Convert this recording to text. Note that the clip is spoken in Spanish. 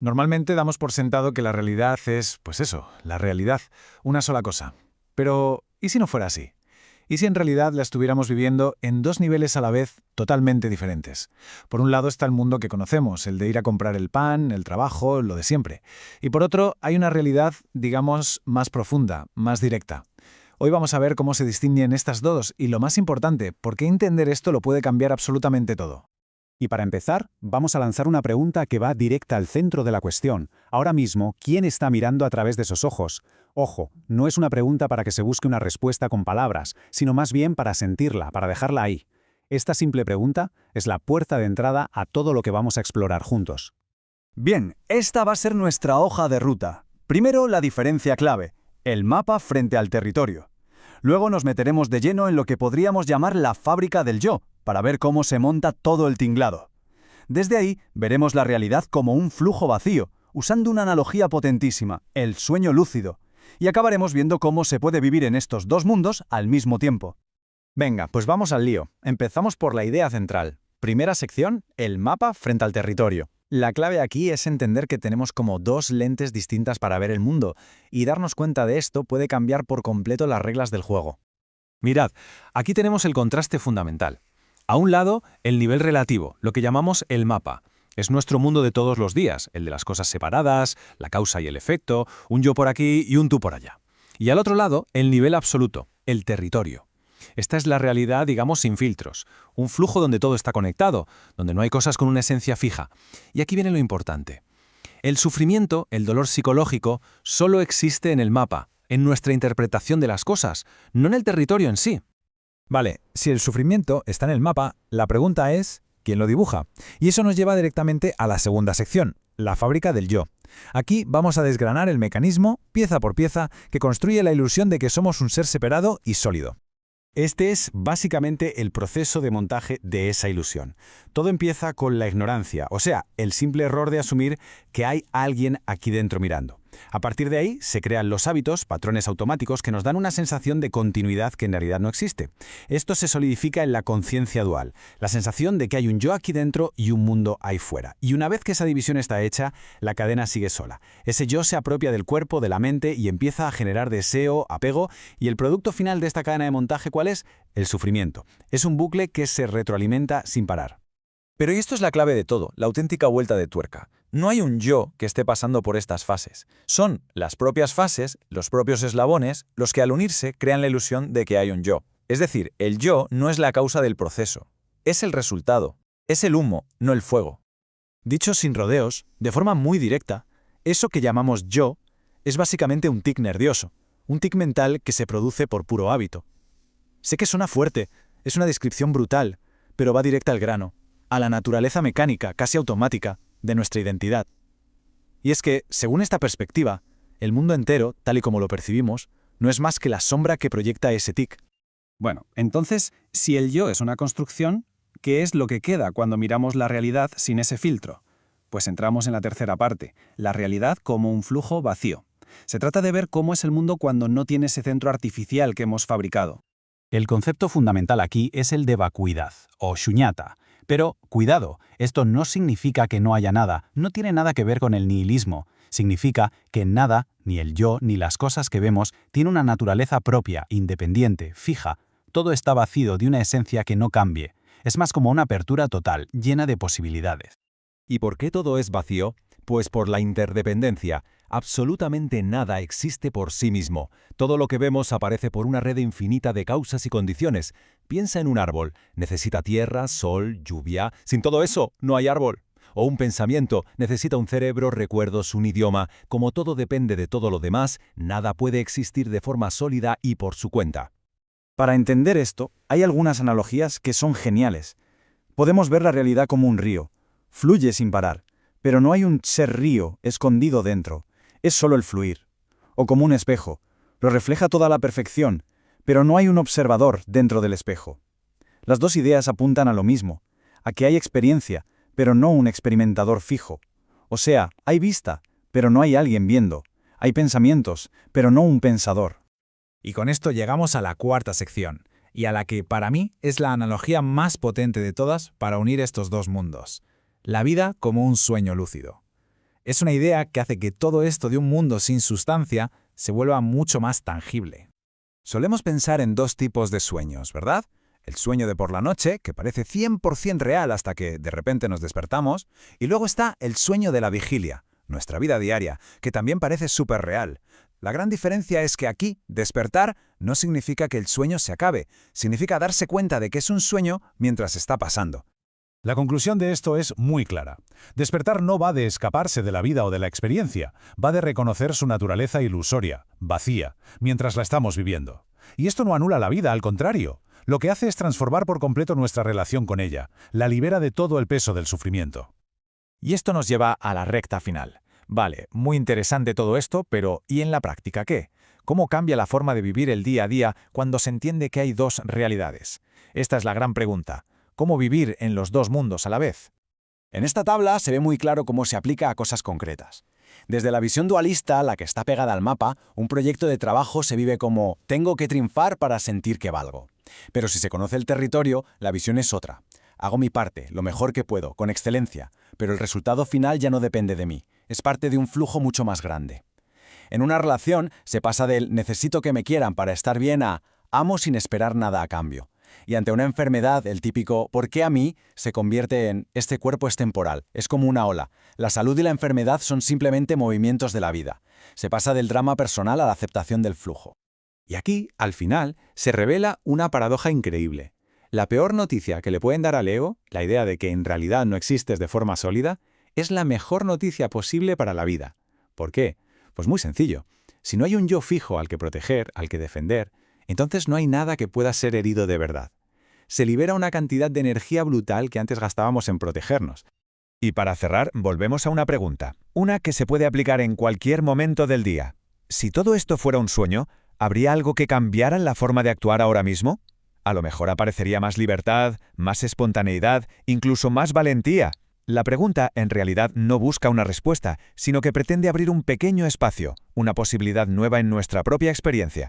Normalmente damos por sentado que la realidad es, pues eso, la realidad, una sola cosa. Pero, ¿y si no fuera así? ¿Y si en realidad la estuviéramos viviendo en dos niveles a la vez totalmente diferentes? Por un lado está el mundo que conocemos, el de ir a comprar el pan, el trabajo, lo de siempre. Y por otro hay una realidad, digamos, más profunda, más directa. Hoy vamos a ver cómo se distinguen estas dos y, lo más importante, por qué entender esto lo puede cambiar absolutamente todo. Y para empezar, vamos a lanzar una pregunta que va directa al centro de la cuestión. Ahora mismo, ¿quién está mirando a través de esos ojos? Ojo, no es una pregunta para que se busque una respuesta con palabras, sino más bien para sentirla, para dejarla ahí. Esta simple pregunta es la puerta de entrada a todo lo que vamos a explorar juntos. Bien, esta va a ser nuestra hoja de ruta. Primero, la diferencia clave, el mapa frente al territorio. Luego nos meteremos de lleno en lo que podríamos llamar la fábrica del yo, para ver cómo se monta todo el tinglado. Desde ahí, veremos la realidad como un flujo vacío, usando una analogía potentísima, el sueño lúcido. Y acabaremos viendo cómo se puede vivir en estos dos mundos al mismo tiempo. Venga, pues vamos al lío. Empezamos por la idea central. Primera sección, el mapa frente al territorio. La clave aquí es entender que tenemos como dos lentes distintas para ver el mundo, y darnos cuenta de esto puede cambiar por completo las reglas del juego. Mirad, aquí tenemos el contraste fundamental. A un lado, el nivel relativo, lo que llamamos el mapa. Es nuestro mundo de todos los días, el de las cosas separadas, la causa y el efecto, un yo por aquí y un tú por allá. Y al otro lado, el nivel absoluto, el territorio. Esta es la realidad, digamos, sin filtros, un flujo donde todo está conectado, donde no hay cosas con una esencia fija. Y aquí viene lo importante. El sufrimiento, el dolor psicológico, solo existe en el mapa, en nuestra interpretación de las cosas, no en el territorio en sí. Vale, si el sufrimiento está en el mapa, la pregunta es, ¿quién lo dibuja? Y eso nos lleva directamente a la segunda sección, la fábrica del yo. Aquí vamos a desgranar el mecanismo, pieza por pieza, que construye la ilusión de que somos un ser separado y sólido. Este es básicamente el proceso de montaje de esa ilusión. Todo empieza con la ignorancia, o sea, el simple error de asumir que hay alguien aquí dentro mirando. A partir de ahí se crean los hábitos, patrones automáticos que nos dan una sensación de continuidad que en realidad no existe. Esto se solidifica en la conciencia dual, la sensación de que hay un yo aquí dentro y un mundo ahí fuera. Y una vez que esa división está hecha, la cadena sigue sola. Ese yo se apropia del cuerpo, de la mente y empieza a generar deseo, apego, y el producto final de esta cadena de montaje, ¿cuál es? El sufrimiento. Es un bucle que se retroalimenta sin parar. Pero y esto es la clave de todo, la auténtica vuelta de tuerca. No hay un yo que esté pasando por estas fases. Son las propias fases, los propios eslabones, los que al unirse crean la ilusión de que hay un yo. Es decir, el yo no es la causa del proceso. Es el resultado. Es el humo, no el fuego. Dicho sin rodeos, de forma muy directa, eso que llamamos yo es básicamente un tic nervioso, un tic mental que se produce por puro hábito. Sé que suena fuerte, es una descripción brutal, pero va directa al grano, a la naturaleza mecánica, casi automática, de nuestra identidad. Y es que, según esta perspectiva, el mundo entero, tal y como lo percibimos, no es más que la sombra que proyecta ese tic. Bueno, entonces, si el yo es una construcción, ¿qué es lo que queda cuando miramos la realidad sin ese filtro? Pues entramos en la tercera parte, la realidad como un flujo vacío. Se trata de ver cómo es el mundo cuando no tiene ese centro artificial que hemos fabricado. El concepto fundamental aquí es el de vacuidad, o shunyata. Pero, cuidado, esto no significa que no haya nada, no tiene nada que ver con el nihilismo. Significa que nada, ni el yo, ni las cosas que vemos, tiene una naturaleza propia, independiente, fija. Todo está vacío de una esencia que no cambie. Es más como una apertura total, llena de posibilidades. ¿Y por qué todo es vacío? Pues por la interdependencia. Absolutamente nada existe por sí mismo. Todo lo que vemos aparece por una red infinita de causas y condiciones. Piensa en un árbol. Necesita tierra, sol, lluvia. Sin todo eso, no hay árbol. O un pensamiento. Necesita un cerebro, recuerdos, un idioma. Como todo depende de todo lo demás, nada puede existir de forma sólida y por su cuenta. Para entender esto, hay algunas analogías que son geniales. Podemos ver la realidad como un río. Fluye sin parar, pero no hay un ser río escondido dentro. Es solo el fluir. O como un espejo. Lo refleja toda la perfección, pero no hay un observador dentro del espejo. Las dos ideas apuntan a lo mismo, a que hay experiencia, pero no un experimentador fijo. O sea, hay vista, pero no hay alguien viendo. Hay pensamientos, pero no un pensador. Y con esto llegamos a la cuarta sección, y a la que, para mí, es la analogía más potente de todas para unir estos dos mundos. La vida como un sueño lúcido. Es una idea que hace que todo esto de un mundo sin sustancia se vuelva mucho más tangible. Solemos pensar en dos tipos de sueños, ¿verdad? El sueño de por la noche, que parece 100% real hasta que de repente nos despertamos, y luego está el sueño de la vigilia, nuestra vida diaria, que también parece súper real. La gran diferencia es que aquí, despertar no significa que el sueño se acabe, significa darse cuenta de que es un sueño mientras está pasando. La conclusión de esto es muy clara. Despertar no va de escaparse de la vida o de la experiencia, va de reconocer su naturaleza ilusoria, vacía, mientras la estamos viviendo. Y esto no anula la vida, al contrario. Lo que hace es transformar por completo nuestra relación con ella, la libera de todo el peso del sufrimiento. Y esto nos lleva a la recta final. Vale, muy interesante todo esto, pero ¿y en la práctica qué? ¿Cómo cambia la forma de vivir el día a día cuando se entiende que hay dos realidades? Esta es la gran pregunta. ¿Cómo vivir en los dos mundos a la vez? En esta tabla se ve muy claro cómo se aplica a cosas concretas. Desde la visión dualista, la que está pegada al mapa, un proyecto de trabajo se vive como «tengo que triunfar para sentir que valgo». Pero si se conoce el territorio, la visión es otra. Hago mi parte, lo mejor que puedo, con excelencia, pero el resultado final ya no depende de mí. Es parte de un flujo mucho más grande. En una relación se pasa del «necesito que me quieran para estar bien» a «amo sin esperar nada a cambio». Y ante una enfermedad, el típico «¿por qué a mí?» se convierte en «este cuerpo es temporal, es como una ola. La salud y la enfermedad son simplemente movimientos de la vida». Se pasa del drama personal a la aceptación del flujo. Y aquí, al final, se revela una paradoja increíble. La peor noticia que le pueden dar al ego, la idea de que en realidad no existes de forma sólida, es la mejor noticia posible para la vida. ¿Por qué? Pues muy sencillo. Si no hay un yo fijo al que proteger, al que defender, entonces no hay nada que pueda ser herido de verdad. Se libera una cantidad de energía brutal que antes gastábamos en protegernos. Y para cerrar, volvemos a una pregunta, una que se puede aplicar en cualquier momento del día. Si todo esto fuera un sueño, ¿habría algo que cambiara en la forma de actuar ahora mismo? A lo mejor aparecería más libertad, más espontaneidad, incluso más valentía. La pregunta, en realidad, no busca una respuesta, sino que pretende abrir un pequeño espacio, una posibilidad nueva en nuestra propia experiencia.